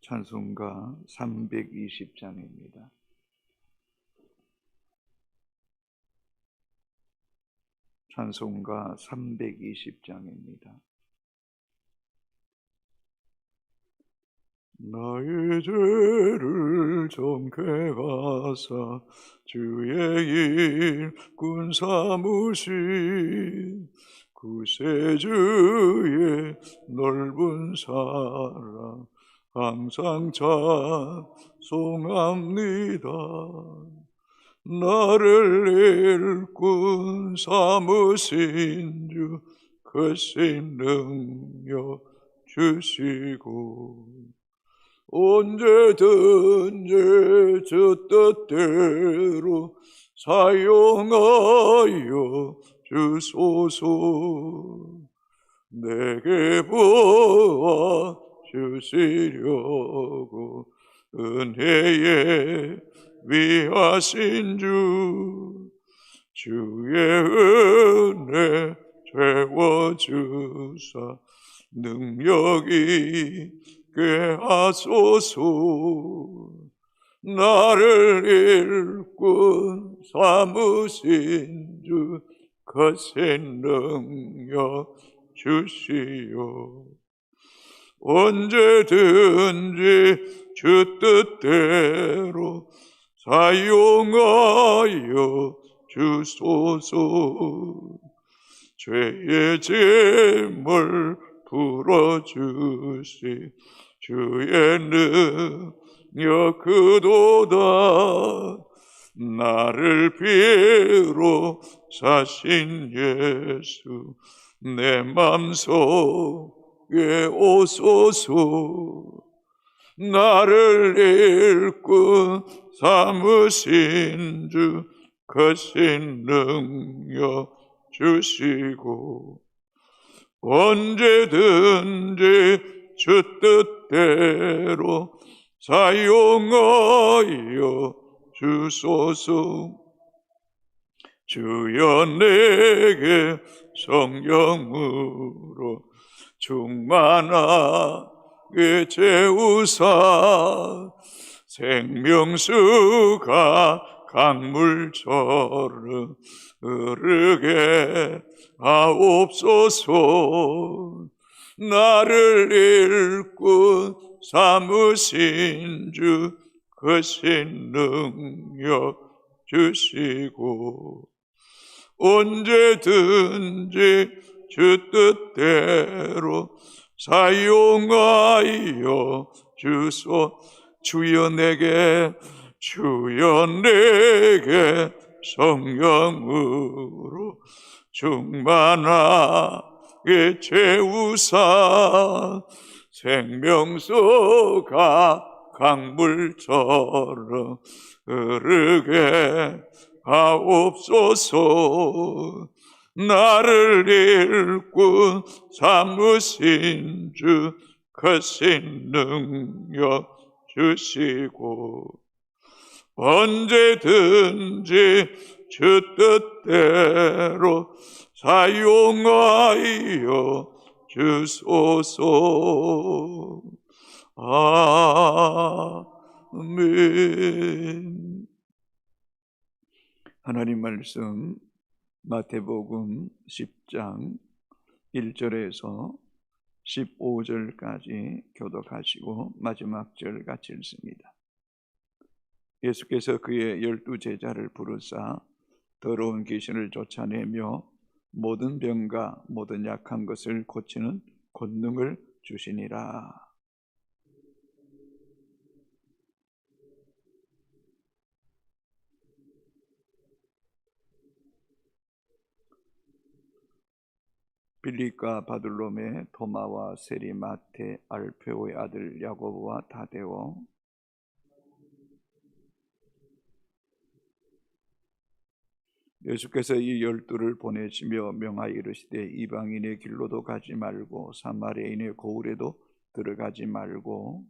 찬송가 320장입니다. 찬송가 320장입니다. 나의 죄를 정케 하사 주의 일꾼 삼으신 구세주의 넓은 사랑 항상 찬송합니다. 나를 일꾼 삼으신 주 크신 능력 주시고 언제든지 주 뜻대로 사용하여 주소서. 내게 부어 주시려고 은혜에 위하신 주 주의 은혜 채워주사 능력이 꽤 하소서. 나를 일꾼 삼으신 주 거센 능력 주시오. 언제든지 주 뜻대로 사용하여 주소서. 죄의 짐을 풀어주시 주의 능력 그도다. 나를 비로 사신 예수 내 맘속에 오소서. 나를 일꾼 삼으신 주 크신 능력 주시고 언제든지 주 뜻대로 사용하여 주소서. 주여 내게 성령으로 충만하게 채우사 생명수가 강물처럼 흐르게 하옵소서. 나를 일꾼 삼으신 주 크신 능력 주시고 언제든지 주 뜻대로 사용하여 주소. 주여 내게 성령으로 충만하게 채우사 생명수가 강물처럼 흐르게 하옵소서. 나를 일꾼 삼으신 주 크신 능력 주시고 언제든지 주 뜻대로 사용하여 주소서. 아멘. 하나님 말씀 마태복음 10장 1절에서 15절까지 교독하시고 마지막 절 같이 읽습니다. 예수께서 그의 12제자를 부르사 더러운 귀신을 쫓아내며 모든 병과 모든 약한 것을 고치는 권능을 주시니라. 빌립과 바들로메, 도마와 세리, 마테, 알페오의 아들 야고보와 다데오, 예수께서 이 12를 보내시며 명하여 이르시되 이방인의 길로도 가지 말고 사마리아인의 고을에도 들어가지 말고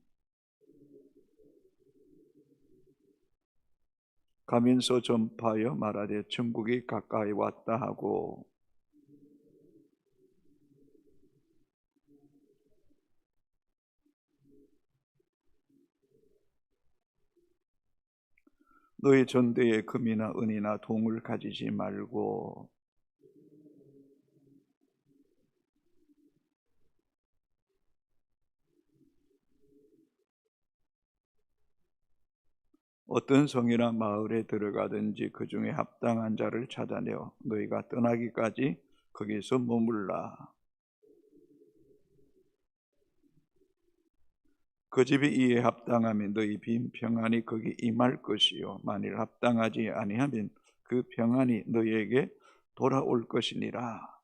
가면서 전파하여 말하되 천국이 가까이 왔다 하고 너희 전대에 금이나 은이나 동을 가지지 말고 어떤 성이나 마을에 들어가든지 그 중에 합당한 자를 찾아내어 너희가 떠나기까지 거기서 머물라. 그 집이 이에 합당하면 너희 빈 평안이 거기 임할 것이요 만일 합당하지 아니하면 그 평안이 너희에게 돌아올 것이니라.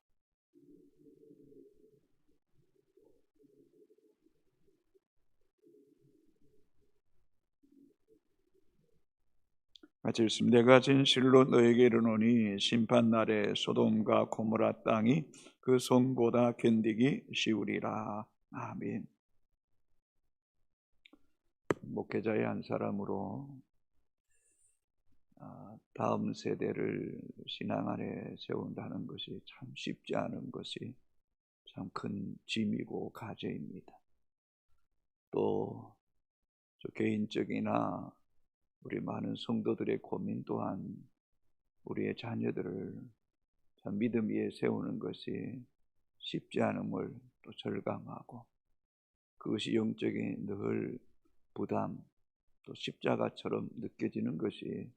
같이 읽습니다. 내가 진실로 너에게 이르노니 심판 날에 소돔과 고모라 땅이 그 성보다 견디기 쉬우리라. 아멘. 목회자의 한 사람으로 다음 세대를 신앙 아래 세운다는 것이 참 쉽지 않은 것이 참 큰 짐이고 과제입니다. 또 저 개인적이나 우리 많은 성도들의 고민 또한 우리의 자녀들을 참 믿음 위에 세우는 것이 쉽지 않음을 또 절감하고 그것이 영적인 늘 부담 또 십자가처럼 느껴지는 것이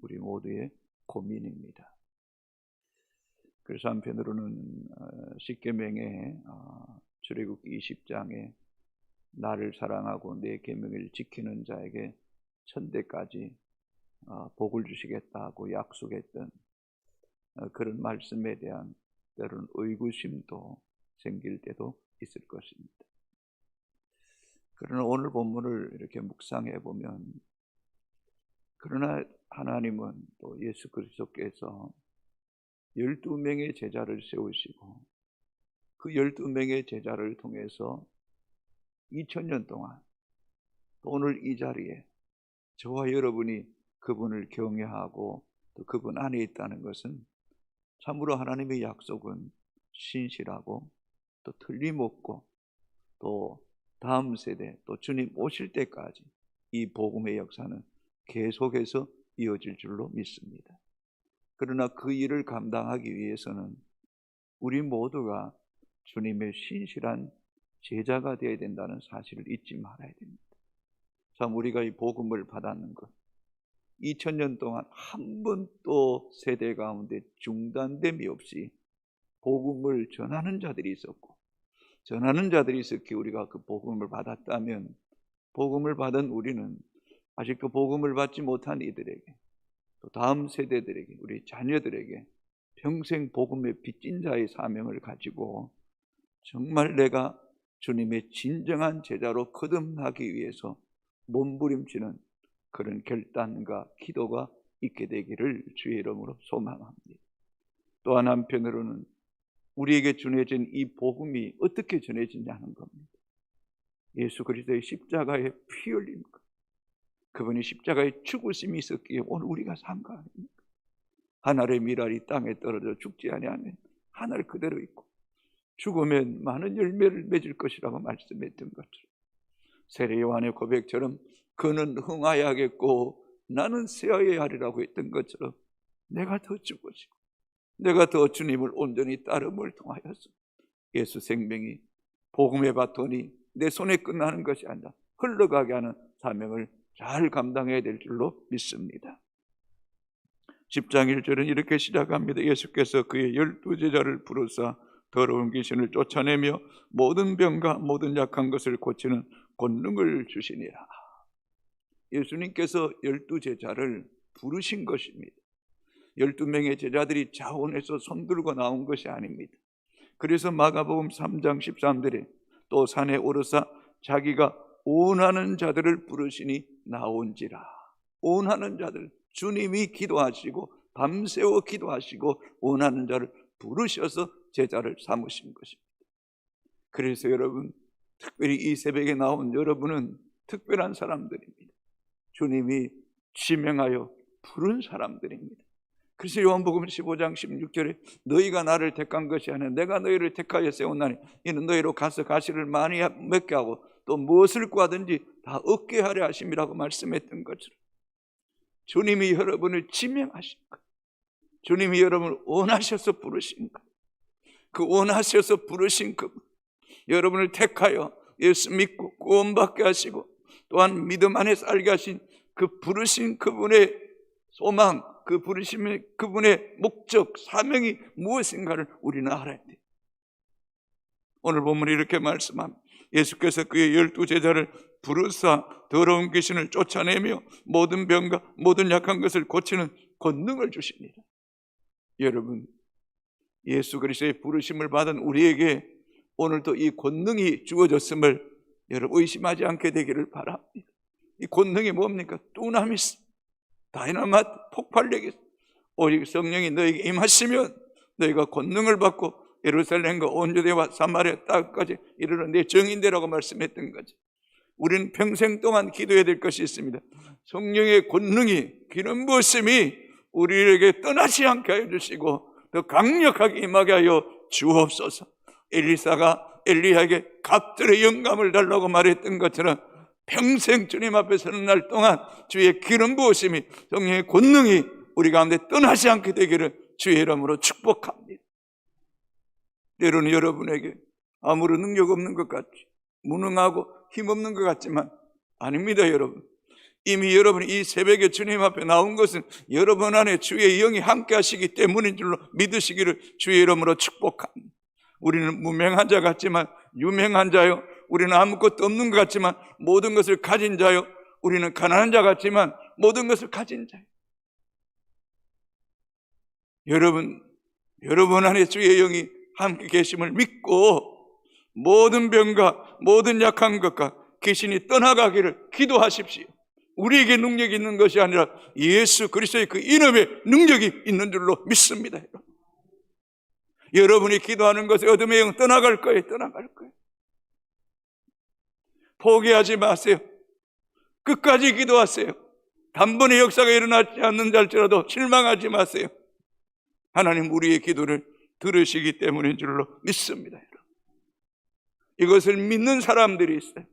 우리 모두의 고민입니다. 그래서 한편으로는 십계명의 출애굽기 20장에 나를 사랑하고 내 계명을 지키는 자에게 천대까지 복을 주시겠다고 약속했던 그런 말씀에 대한 때로는 의구심도 생길 때도 있을 것입니다. 그러나 오늘 본문을 이렇게 묵상해 보면 그러나 하나님은 또 예수 그리스도께서 12명의 제자를 세우시고 그 12명의 제자를 통해서 2000년 동안 또 오늘 이 자리에 저와 여러분이 그분을 경외하고 또 그분 안에 있다는 것은 참으로 하나님의 약속은 신실하고 또 틀림없고 또 다음 세대 또 주님 오실 때까지 이 복음의 역사는 계속해서 이어질 줄로 믿습니다. 그러나 그 일을 감당하기 위해서는 우리 모두가 주님의 신실한 제자가 되어야 된다는 사실을 잊지 말아야 됩니다. 참 우리가 이 복음을 받았는 것 2000년 동안 한 번도 세대 가운데 중단됨이 없이 복음을 전하는 자들이 있었고 전하는 자들이 있었기에 우리가 그 복음을 받았다면 복음을 받은 우리는 아직도 복음을 받지 못한 이들에게 또 다음 세대들에게 우리 자녀들에게 평생 복음의 빚진 자의 사명을 가지고 정말 내가 주님의 진정한 제자로 거듭나기 위해서 몸부림치는 그런 결단과 기도가 있게 되기를 주의 이름으로 소망합니다. 또한 한편으로는 우리에게 전해진 이 복음이 어떻게 전해지냐는 겁니다. 예수 그리스도의 십자가의 피 흘림, 그분이 십자가의 죽으심이 있었기에 오늘 우리가 산 거 아닙니까? 하늘의 미랄이 땅에 떨어져 죽지 아니하면 하늘 그대로 있고 죽으면 많은 열매를 맺을 것이라고 말씀했던 것처럼 세례 요한의 고백처럼 그는 흥하여야겠고 나는 쇠하여야 하리라고 했던 것처럼 내가 더 죽어지고 내가 더 주님을 온전히 따름을 통하여서 예수 생명이 복음의 바톤이 내 손에 끝나는 것이 아니라 흘러가게 하는 사명을 잘 감당해야 될 줄로 믿습니다. 10장 1절은 이렇게 시작합니다. 예수께서 그의 12제자를 부르사 더러운 귀신을 쫓아내며 모든 병과 모든 약한 것을 고치는 권능을 주시니라. 예수님께서 12제자를 부르신 것입니다. 12명의 제자들이 자원해서 손들고 나온 것이 아닙니다. 그래서 마가복음 3장 13절에 또 산에 오르사 자기가 원하는 자들을 부르시니 나온지라. 원하는 자들, 주님이 기도하시고 밤새워 기도하시고 원하는 자를 부르셔서 제자를 삼으신 것입니다. 그래서 여러분, 특별히 이 새벽에 나온 여러분은 특별한 사람들입니다. 주님이 지명하여 부른 사람들입니다. 그래서 요한복음 15장 16절에 너희가 나를 택한 것이 아니라 내가 너희를 택하여 세웠나니 이는 너희로 가서 가시를 많이 맺게 하고 또 무엇을 구하든지 다 얻게 하려 하심이라고 말씀했던 것처럼 주님이 여러분을 지명하신 거예요. 주님이 여러분을 원하셔서 부르신 거예요. 그 원하셔서 부르신 그분, 여러분을 택하여 예수 믿고 구원받게 하시고 또한 믿음 안에 살게 하신 그 부르신 그분의 소망, 그 부르심의 그분의 목적, 사명이 무엇인가를 우리는 알아야 돼요. 오늘 본문이 이렇게 말씀합니다. 예수께서 그의 12제자를 부르사 더러운 귀신을 쫓아내며 모든 병과 모든 약한 것을 고치는 권능을 주십니다. 여러분, 예수 그리스도의 부르심을 받은 우리에게 오늘도 이 권능이 주어졌음을 여러분 의심하지 않게 되기를 바랍니다. 이 권능이 뭡니까? 두나미스, 다이나마트, 폭발력이, 오직 성령이 너에게 임하시면 너희가 권능을 받고 예루살렘과 온 유대와 사마리아 땅까지 이르러 내 증인되라고 말씀했던 거죠. 우리는 평생 동안 기도해야 될 것이 있습니다. 성령의 권능이, 기름 부으심이 우리에게 떠나지 않게 하여 주시고 더 강력하게 임하게 하여 주옵소서. 엘리사가 엘리야에게 갑절의 영감을 달라고 말했던 것처럼 평생 주님 앞에 서는 날 동안 주의 기름 부으심이, 성령의 권능이 우리 가운데 떠나지 않게 되기를 주의 이름으로 축복합니다. 때로는 여러분에게 아무런 능력 없는 것 같지, 무능하고 힘없는 것 같지만 아닙니다. 여러분, 이미 여러분이 이 새벽에 주님 앞에 나온 것은 여러분 안에 주의 영이 함께 하시기 때문인 줄로 믿으시기를 주의 이름으로 축복합니다. 우리는 무명한 자 같지만 유명한 자요, 우리는 아무것도 없는 것 같지만 모든 것을 가진 자요, 우리는 가난한 자 같지만 모든 것을 가진 자요. 여러분 안에 주의 영이 함께 계심을 믿고 모든 병과 모든 약한 것과 귀신이 떠나가기를 기도하십시오. 우리에게 능력이 있는 것이 아니라 예수 그리스도의 그 이름에 능력이 있는 줄로 믿습니다. 여러분이 기도하는 것에 어둠의 영 떠나갈 거예요. 떠나갈 거예요. 포기하지 마세요. 끝까지 기도하세요. 단번에 역사가 일어나지 않는 자일지라도 실망하지 마세요. 하나님 우리의 기도를 들으시기 때문인 줄로 믿습니다. 이것을 믿는 사람들이 있어요.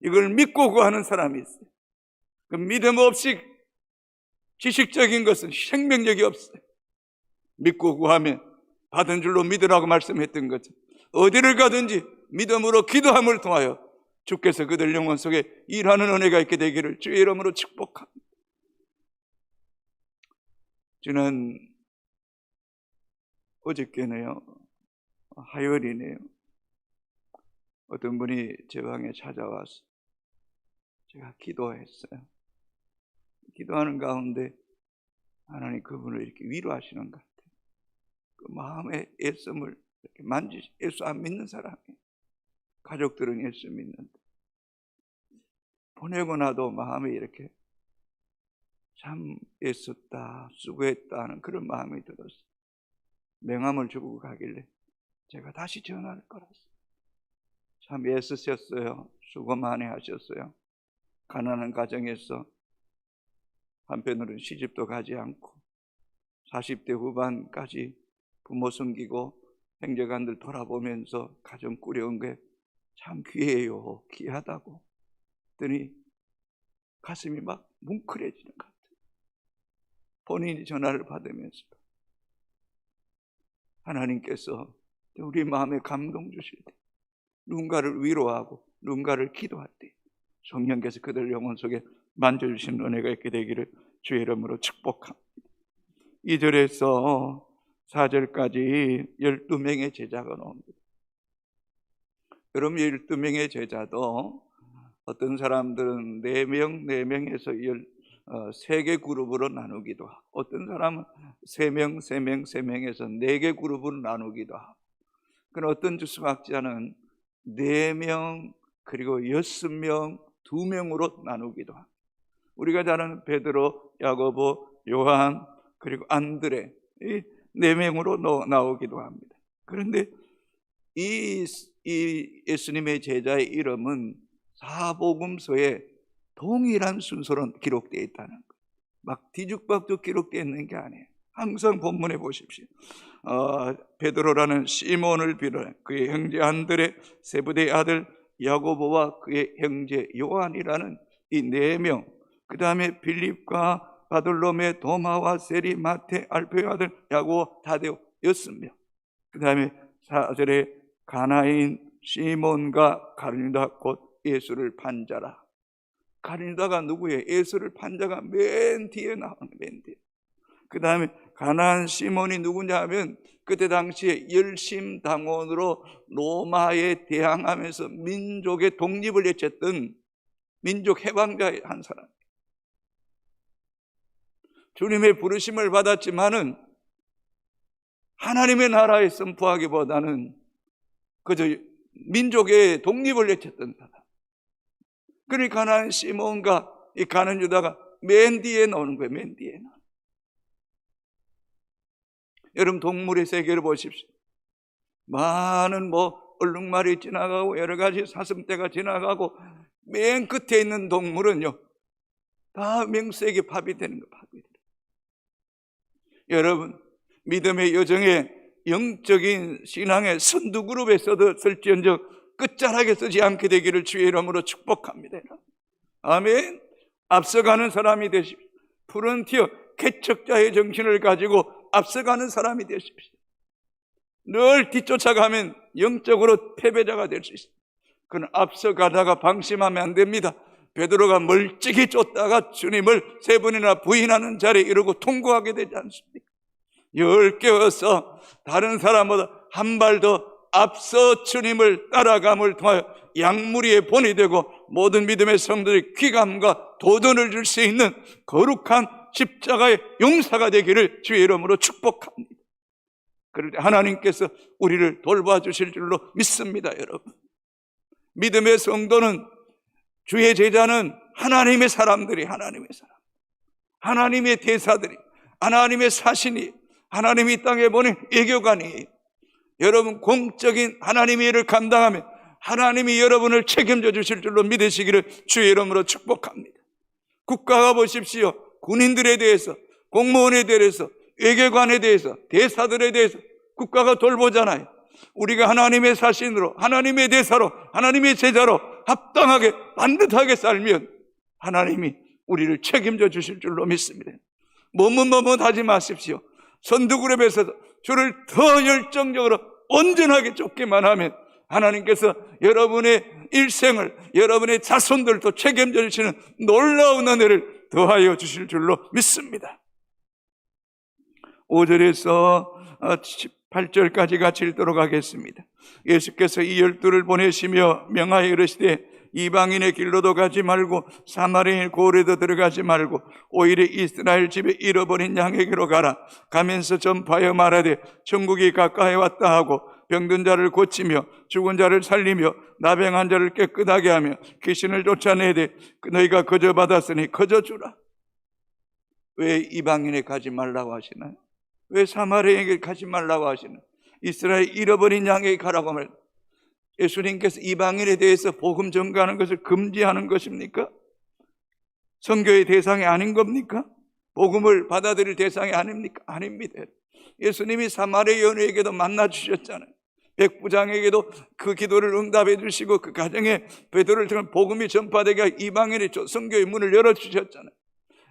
이걸 믿고 구하는 사람이 있어요. 그 믿음 없이 지식적인 것은 생명력이 없어요. 믿고 구하면 받은 줄로 믿으라고 말씀했던 거죠. 어디를 가든지 믿음으로 기도함을 통하여 주께서 그들 영혼 속에 일하는 은혜가 있게 되기를 주의 이름으로 축복합니다. 지난 어저께네요, 화요일이네요, 어떤 분이 제 방에 찾아와서 제가 기도했어요. 기도하는 가운데 하나님 그분을 이렇게 위로하시는 것 같아요. 그 마음의 애씀을 이렇게 만지시, 예수 안 믿는 사람이, 가족들은 예수 믿는데 보내고 나도 마음이 이렇게 참 애썼다, 수고했다 하는 그런 마음이 들었어요. 명함을 주고 가길래 제가 다시 전화할 거라서. 참 애쓰셨어요. 수고 많이 하셨어요. 가난한 가정에서 한편으로는 시집도 가지 않고 40대 후반까지 부모 섬기고 형제간들 돌아보면서 가정 꾸려온 게 참 귀해요, 귀하다고 했더니 가슴이 막 뭉클해지는 것 같아요. 본인이 전화를 받으면서 하나님께서 우리 마음에 감동 주실 때, 누군가를 위로하고 누군가를 기도할 때 성령께서 그들 영혼 속에 만져주시는 은혜가 있게 되기를 주의 이름으로 축복합니다. 2절에서 4절까지 12명의 제자가 나옵니다. 여러분, 12명의 제자도 어떤 사람들은 4명에서 3개 그룹으로 나누기도 하고, 어떤 사람은 3명에서 4개 그룹으로 나누기도 하고, 그럼 어떤 주석학자는 4명 그리고 6명, 2명으로 나누기도 하고, 우리가 잘 아는 베드로, 야고보, 요한 그리고 안드레, 이 4명으로 나오기도 합니다. 그런데 이 예수님의 제자의 이름은 사복음서에 동일한 순서로 기록되어 있다는 거예요. 막 뒤죽박죽 기록되어 있는 게 아니에요. 항상 본문에 보십시오. 베드로라는 시몬을 비롯해 그의 형제 안드레, 세브대의 아들 야고보와 그의 형제 요한이라는 이 4명, 그 다음에 빌립과 바돌로메, 도마와 세리, 마테, 알페의 아들 야고, 다데오 6명. 그 다음에 4절에 가나인 시몬과 가룟유다 곧 예수를 판 자라. 가룟유다가 누구예요? 예수를 판 자가 맨 뒤에 나오는, 맨 뒤에. 그 다음에 가나안 시몬이 누구냐 하면 그때 당시에 열심당원으로 로마에 대항하면서 민족의 독립을 외쳤던 민족 해방자의 한 사람. 주님의 부르심을 받았지만은 하나님의 나라에 선포하기보다는 그저 민족의 독립을 외쳤던 사람. 그러니까 가나안 시몬과 이 가룟 유다가 맨 뒤에 나오는 거예요. 맨 뒤에. 여러분, 동물의 세계를 보십시오. 많은 얼룩말이 지나가고 여러 가지 사슴떼가 지나가고 맨 끝에 있는 동물은요, 다 맹수에게 밥이 되는 거예요. 밥이 되는 거예요. 여러분, 믿음의 여정에 영적인 신앙의 선두그룹에서도 설지언정 끝자락에 서지 않게 되기를 주의 이름으로 축복합니다. 아멘. 앞서가는 사람이 되십시오. 프론티어 개척자의 정신을 가지고 앞서가는 사람이 되십시오. 늘 뒤쫓아가면 영적으로 패배자가 될 수 있습니다. 그는 앞서가다가 방심하면 안 됩니다. 베드로가 멀찍이 쫓다가 주님을 3번이나 부인하는 자리에 이르고 통과하게 되지 않습니까? 열개어서 다른 사람보다 한 발 더 앞서 주님을 따라감을 통하여 양무리의 본이 되고 모든 믿음의 성도들의 귀감과 도전을 줄 수 있는 거룩한 십자가의 용사가 되기를 주의 이름으로 축복합니다. 그럴 때 하나님께서 우리를 돌봐주실 줄로 믿습니다. 여러분, 믿음의 성도는, 주의 제자는 하나님의 사람들이, 하나님의 사람, 하나님의 대사들이, 하나님의 사신이, 하나님이 이 땅에 보낸 외교관이, 여러분 공적인 하나님의 일을 감당하면 하나님이 여러분을 책임져 주실 줄로 믿으시기를 주의 이름으로 축복합니다. 국가가 보십시오. 군인들에 대해서, 공무원에 대해서, 외교관에 대해서, 대사들에 대해서 국가가 돌보잖아요. 우리가 하나님의 사신으로, 하나님의 대사로, 하나님의 제자로 합당하게 반듯하게 살면 하나님이 우리를 책임져 주실 줄로 믿습니다. 머뭇머뭇하지 마십시오. 선두그룹에서도 주를 더 열정적으로 온전하게 쫓기만 하면 하나님께서 여러분의 일생을, 여러분의 자손들도 책임져 주시는 놀라운 은혜를 더하여 주실 줄로 믿습니다. 5절에서 8절까지 같이 읽도록 하겠습니다. 예수께서 이 12를 보내시며 명하여 이르시되 이방인의 길로도 가지 말고 사마리아인 고을에도 들어가지 말고 오히려 이스라엘 집에 잃어버린 양에게로 가라. 가면서 전파하여 말하되 천국이 가까이 왔다 하고 병든 자를 고치며 죽은 자를 살리며 나병한 자를 깨끗하게 하며 귀신을 쫓아내되 너희가 거저 받았으니 거저 주라. 왜 이방인에 가지 말라고 하시나요? 왜 사마리아에게 가지 말라고 하시나요? 이스라엘 잃어버린 양에게 가라고 말. 예수님께서 이방인에 대해서 복음 전가하는 것을 금지하는 것입니까? 선교의 대상이 아닌 겁니까? 복음을 받아들일 대상이 아닙니까? 아닙니다. 예수님이 사마리아 여인에게도 만나 주셨잖아요. 백부장에게도 그 기도를 응답해 주시고 그 가정에 베드로를 통해 복음이 전파되게 이방인의 선교의 문을 열어 주셨잖아요.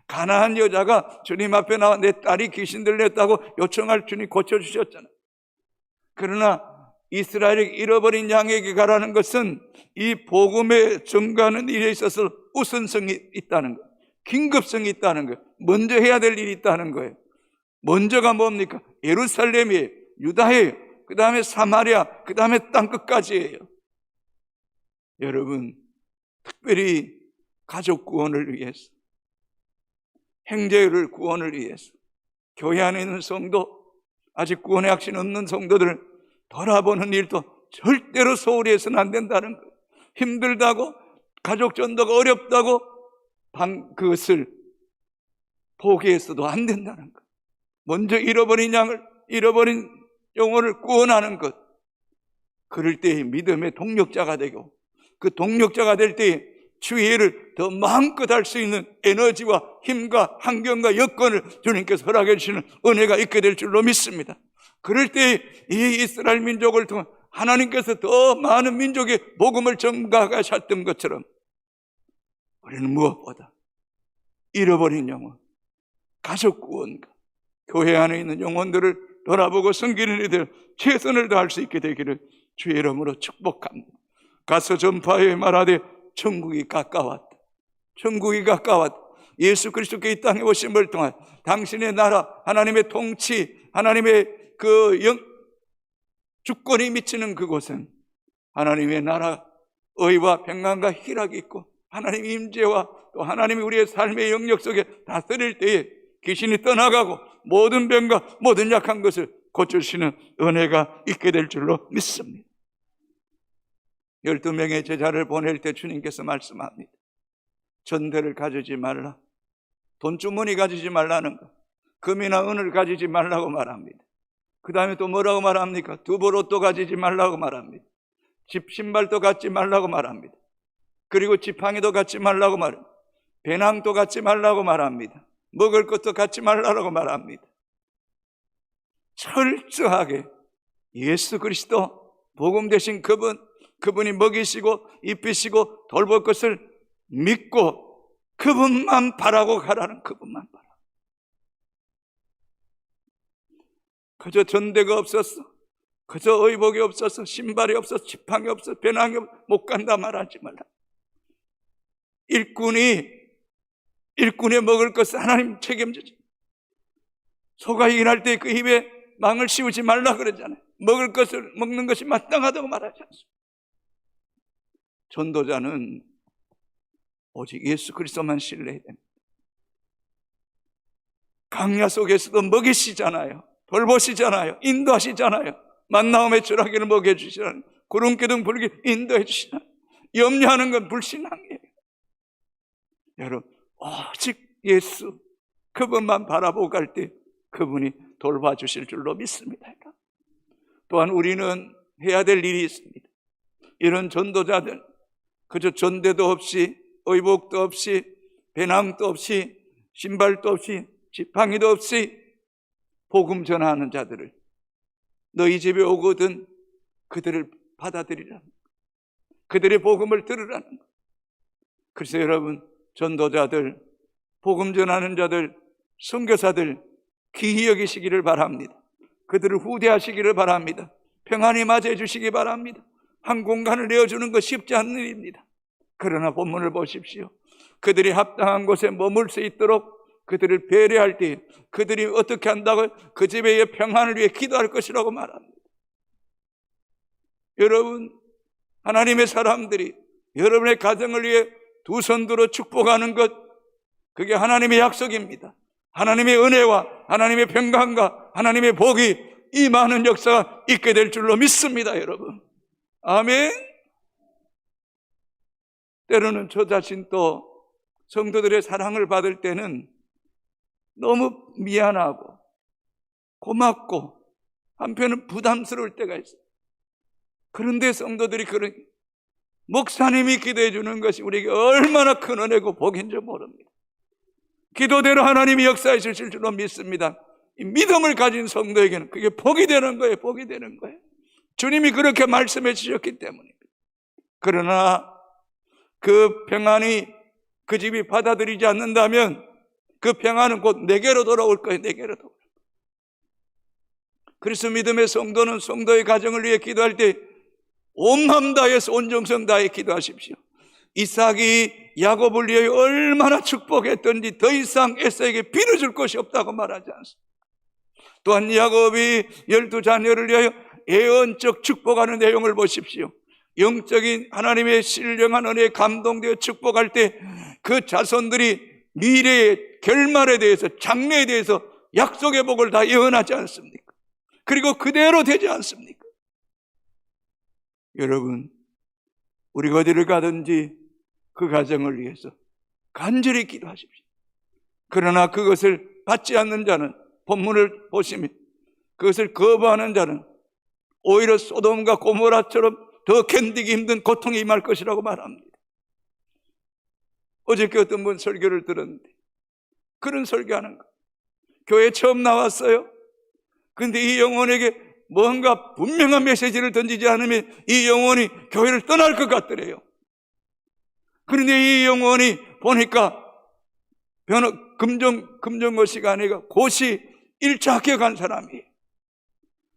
가난한 여자가 주님 앞에 나와 내 딸이 귀신 들렸다고 요청할 주님 고쳐주셨잖아요. 그러나 이스라엘이 잃어버린 양에게 가라는 것은 이 복음에 전가하는 일에 있어서 우선성이 있다는 거예요. 긴급성이 있다는 거예요. 먼저 해야 될 일이 있다는 거예요. 먼저가 뭡니까? 예루살렘이에요. 유다예요. 그 다음에 사마리아, 그 다음에 땅끝까지예요. 여러분, 특별히 가족 구원을 위해서, 형제를 구원을 위해서, 교회 안에 있는 성도, 아직 구원의 확신 없는 성도들을 돌아보는 일도 절대로 소홀히 해서는 안 된다는 거예요. 힘들다고, 가족 전도가 어렵다고 그것을 포기해서도 안 된다는 거예요. 먼저 잃어버린 양을, 잃어버린 영혼을 구원하는 것. 그럴 때에 믿음의 동력자가 되고, 그 동력자가 될 때에 주의 일을 더 마음껏 할 수 있는 에너지와 힘과 환경과 여건을 주님께서 허락해 주시는 은혜가 있게 될 줄로 믿습니다. 그럴 때 이 이스라엘 민족을 통해 하나님께서 더 많은 민족의 복음을 전가하셨던 것처럼 우리는 무엇보다 잃어버린 영혼, 가족 구원과 교회 안에 있는 영혼들을 돌아보고 섬기는 이들 최선을 다할 수 있게 되기를 주의 이름으로 축복합니다. 가서 전파해 말하되 천국이 가까웠다. 천국이 가까웠다. 예수 그리스도께 이 땅에 오심을 통한 당신의 나라, 하나님의 통치, 하나님의 주권이 미치는 그곳은 하나님의 나라 의와 평안과 희락이 있고 하나님의 임재와 또 하나님이 우리의 삶의 영역 속에 다스릴 때에 귀신이 떠나가고 모든 병과 모든 약한 것을 고쳐주시는 은혜가 있게 될 줄로 믿습니다. 12명의 제자를 보낼 때 주님께서 말씀합니다. 전대를 가지지 말라. 돈주머니 가지지 말라는 것, 금이나 은을 가지지 말라고 말합니다. 그 다음에 또 뭐라고 말합니까? 두벌옷도 가지지 말라고 말합니다. 신발도 갖지 말라고 말합니다. 그리고 지팡이도 갖지 말라고 말합니다. 배낭도 갖지 말라고 말합니다. 먹을 것도 갖지 말라고 말합니다. 철저하게 예수 그리스도 복음 되신 그분이 먹이시고 입히시고 돌볼 것을 믿고 그분만 바라고 가라는, 그분만 바라. 그저 전대가 없었어, 그저 의복이 없어서, 신발이 없어서, 지팡이 없어서, 배낭이 없어서 못 간다 말하지 말라. 일꾼이 먹을 것을 하나님 책임지지. 소가 일할 때 그 입에 망을 씌우지 말라 그러잖아요. 먹을 것을 먹는 것이 마땅하다고 말하지 않습니다. 전도자는 오직 예수 그리스도만 신뢰해야 됩니다. 강야 속에서도 먹이시잖아요. 돌보시잖아요. 인도하시잖아요. 만나움의 주라기를 먹여주시잖아요. 구름기둥 불기 인도해 주시잖아요. 염려하는 건 불신앙이에요. 여러분, 오직 예수 그분만 바라보고 갈 때 그분이 돌봐주실 줄로 믿습니다. 또한 우리는 해야 될 일이 있습니다. 이런 전도자들, 그저 전대도 없이, 의복도 없이, 배낭도 없이, 신발도 없이, 지팡이도 없이 복음 전하는 자들을 너희 집에 오거든 그들을 받아들이라는 것, 그들의 복음을 들으라는 것. 그래서 여러분, 전도자들, 복음 전하는 자들, 선교사들 귀히 여기시기를 바랍니다. 그들을 후대하시기를 바랍니다. 평안히 맞이해 주시기 바랍니다. 한 공간을 내어주는 것 쉽지 않은 일입니다. 그러나 본문을 보십시오. 그들이 합당한 곳에 머물 수 있도록 그들을 배려할 때 그들이 어떻게 한다고? 그 집의 평안을 위해 기도할 것이라고 말합니다. 여러분, 하나님의 사람들이 여러분의 가정을 위해 두 손 들어 축복하는 것, 그게 하나님의 약속입니다. 하나님의 은혜와 하나님의 평강과 하나님의 복이 임하는 역사가 있게 될 줄로 믿습니다, 여러분. 아멘. 때로는 저 자신도 성도들의 사랑을 받을 때는 너무 미안하고 고맙고 한편은 부담스러울 때가 있어요. 그런데 성도들이 목사님이 기도해 주는 것이 우리에게 얼마나 큰 은혜고 복인 줄 모릅니다. 기도대로 하나님이 역사해 주실 줄로 믿습니다. 이 믿음을 가진 성도에게는 그게 복이 되는 거예요. 복이 되는 거예요. 주님이 그렇게 말씀해 주셨기 때문입니다. 그러나 그 평안이 그 집이 받아들이지 않는다면 그 평안은 곧 내게로 돌아올 거예요. 내게로 돌아올 거예요. 그래서 믿음의 성도는 성도의 가정을 위해 기도할 때 온 마음 다해서 온 정성 다해 기도하십시오. 이삭이 야곱을 위해 얼마나 축복했던지 더 이상 에사에게 빌어줄 것이 없다고 말하지 않습니다. 또한 야곱이 12자녀를 위하여 예언적 축복하는 내용을 보십시오. 영적인 하나님의 신령한 은혜에 감동되어 축복할 때 그 자손들이 미래의 결말에 대해서, 장래에 대해서 약속의 복을 다 예언하지 않습니까? 그리고 그대로 되지 않습니까? 여러분, 우리가 어디를 가든지 그 가정을 위해서 간절히 기도하십시오. 그러나 그것을 받지 않는 자는, 본문을 보시면 그것을 거부하는 자는 오히려 소돔과 고모라처럼 더 견디기 힘든 고통이 임할 것이라고 말합니다. 어저께 어떤 분 설교를 들었는데 그런 설교하는 거, 교회에 처음 나왔어요. 그런데 이 영혼에게 뭔가 분명한 메시지를 던지지 않으면 이 영혼이 교회를 떠날 것 같더래요. 그런데 이 영혼이 보니까 금정고시가 아니라 고시 1차 합격한 사람이에요.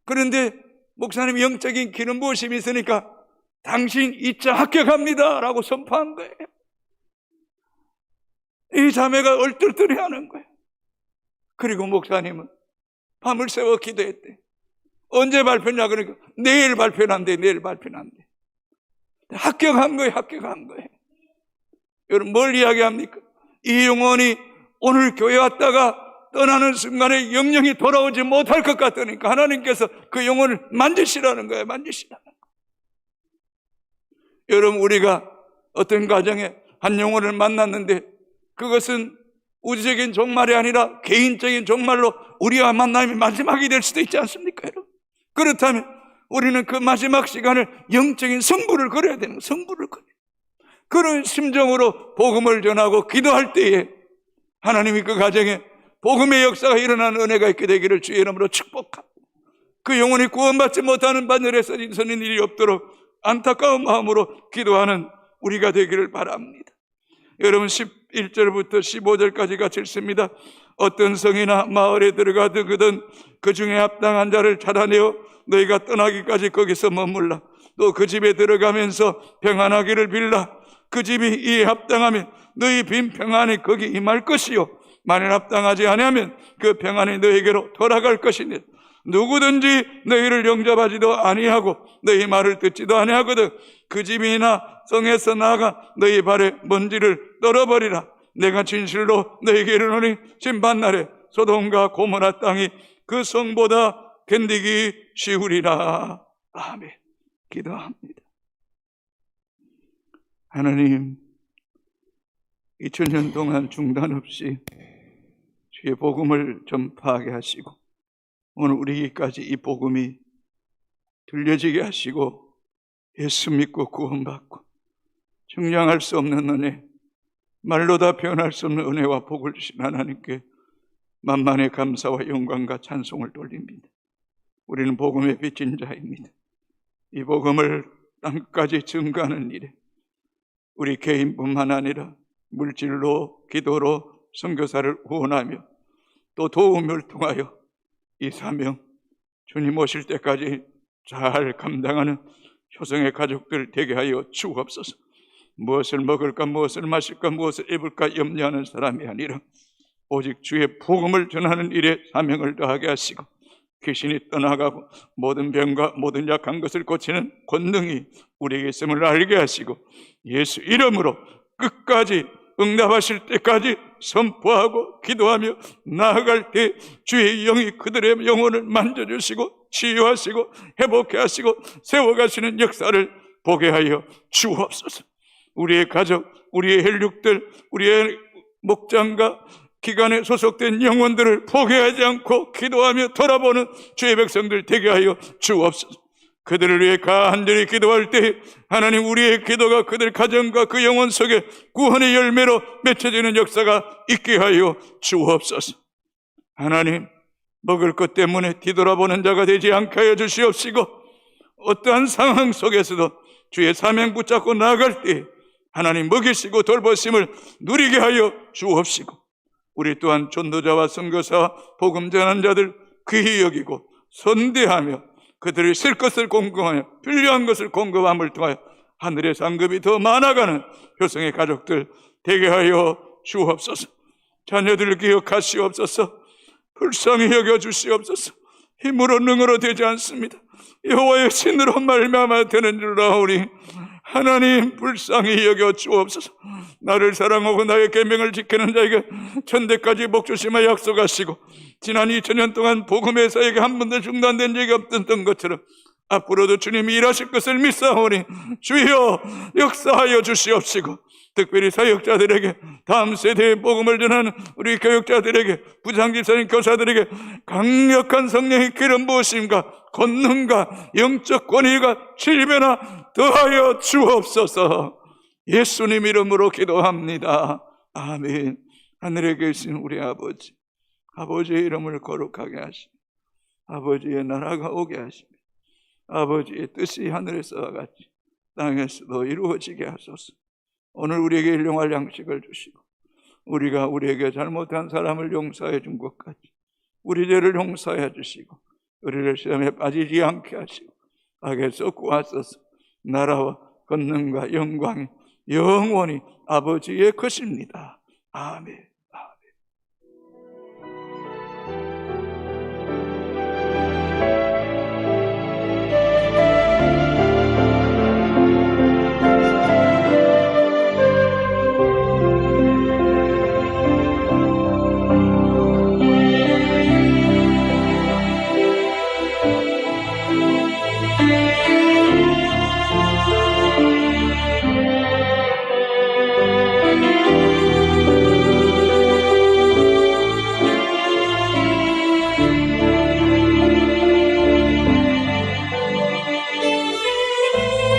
그런데 목사님이 영적인 기름 부으심이 있으니까 당신 2차 합격합니다 라고 선포한 거예요. 이 자매가 얼떨떨해 하는 거예요. 그리고 목사님은 밤을 새워 기도했대. 언제 발표냐 그러니까 내일 발표한대. 내일 발표한대. 합격한 거예요. 합격한 거예요. 여러분 뭘 이야기합니까? 이 영혼이 오늘 교회 왔다가 떠나는 순간에 영영이 돌아오지 못할 것 같으니까 하나님께서 그 영혼을 만지시라는 거예요. 만지시라는 거예요. 여러분 우리가 어떤 가정에 한 영혼을 만났는데 그것은 우주적인 종말이 아니라 개인적인 종말로 우리와 만남이 마지막이 될 수도 있지 않습니까? 여러분? 그렇다면 우리는 그 마지막 시간을 영적인 승부를 걸어야 되는 거예요. 승부를 걸어야 돼요. 그런 심정으로 복음을 전하고 기도할 때에 하나님이 그 가정에 복음의 역사가 일어나는 은혜가 있게 되기를 주의 이름으로 축복합니다. 그 영혼이 구원받지 못하는 바늘에 서는 일이 없도록 안타까운 마음으로 기도하는 우리가 되기를 바랍니다. 여러분 11절부터 15절까지 같이 읽습니다. 어떤 성이나 마을에 들어가거든 그 중에 합당한 자를 찾아내어 너희가 떠나기까지 거기서 머물라. 또 그 집에 들어가면서 평안하기를 빌라. 그 집이 이에 합당하면 너희 빈 평안이 거기 임할 것이요 만일 합당하지 아니하면 그 평안이 너희에게로 돌아갈 것이니 누구든지 너희를 영접하지도 아니하고 너희 말을 듣지도 아니하거든 그 집이나 성에서 나아가 너희 발에 먼지를 떨어버리라. 내가 진실로 너희에게 이르노니 심판날에 소돔과 고모라 땅이 그 성보다 견디기 쉬우리라. 아멘. 기도합니다. 하나님 2000년 동안 중단 없이 주의 복음을 전파하게 하시고 오늘 우리에게까지 이 복음이 들려지게 하시고 예수 믿고 구원받고 증량할 수 없는 은혜, 말로 다 표현할 수 없는 은혜와 복을 주신 하나님께 만만의 감사와 영광과 찬송을 돌립니다. 우리는 복음의 빚진 자입니다. 이 복음을 땅까지 증거하는 일에 우리 개인뿐만 아니라 물질로 기도로 선교사를 후원하며 또 도움을 통하여 이 사명 주님 오실 때까지 잘 감당하는 효성의 가족들 되게 하여 주옵소서. 무엇을 먹을까 무엇을 마실까 무엇을 입을까 염려하는 사람이 아니라 오직 주의 복음을 전하는 일에 사명을 다하게 하시고 귀신이 떠나가고 모든 병과 모든 약한 것을 고치는 권능이 우리에게 있음을 알게 하시고 예수 이름으로 끝까지 응답하실 때까지 선포하고 기도하며 나아갈 때 주의 영이 그들의 영혼을 만져주시고 치유하시고 회복해 하시고 세워가시는 역사를 보게 하여 주옵소서. 우리의 가족, 우리의 혈육들, 우리의 목장과 기관에 소속된 영혼들을 포기하지 않고 기도하며 돌아보는 주의 백성들 되게 하여 주옵소서. 그들을 위해 간절히 기도할 때 하나님 우리의 기도가 그들 가정과 그 영혼 속에 구원의 열매로 맺혀지는 역사가 있게 하여 주옵소서. 하나님 먹을 것 때문에 뒤돌아보는 자가 되지 않게 하여 주시옵시고 어떠한 상황 속에서도 주의 사명 붙잡고 나아갈 때 하나님 먹이시고 돌보심을 누리게 하여 주옵시고 우리 또한 전도자와 선교사와 복음 전하는 자들 귀히 여기고 선대하며 그들이 쓸 것을 공급하며 필요한 것을 공급함을 통하여 하늘의 상급이 더 많아가는 효성의 가족들 되게 하여 주옵소서. 자녀들을 기억하시옵소서. 불쌍히 여겨주시옵소서. 힘으로 능으로 되지 않습니다. 여호와의 신으로 말미암아 되는 줄 아오니 하나님 불쌍히 여겨 주옵소서. 나를 사랑하고 나의 계명을 지키는 자에게 천대까지 복 주심을 약속하시고 지난 2000년 동안 복음의 사역이 한 번도 중단된 적이 없던 것처럼 앞으로도 주님이 일하실 것을 믿사오니 주여 역사하여 주시옵시고 특별히 사역자들에게 다음 세대의 복음을 전하는 우리 교육자들에게 부장집사님 교사들에게 강력한 성령의 기름 부으심과 권능과 영적 권위가 7배나 더하여 주옵소서. 예수님 이름으로 기도합니다. 아멘. 하늘에 계신 우리 아버지, 아버지의 이름을 거룩하게 하시며 아버지의 나라가 오게 하시며 아버지의 뜻이 하늘에서와 같이 땅에서도 이루어지게 하소서. 오늘 우리에게 일용할 양식을 주시고 우리가 우리에게 잘못한 사람을 용서해 준 것 같이 우리 죄를 용서해 주시고 우리를 시험에 빠지지 않게 하시고 악에서 구하소서. 나라와 권능과 영광이 영원히 아버지의 것입니다. 아멘.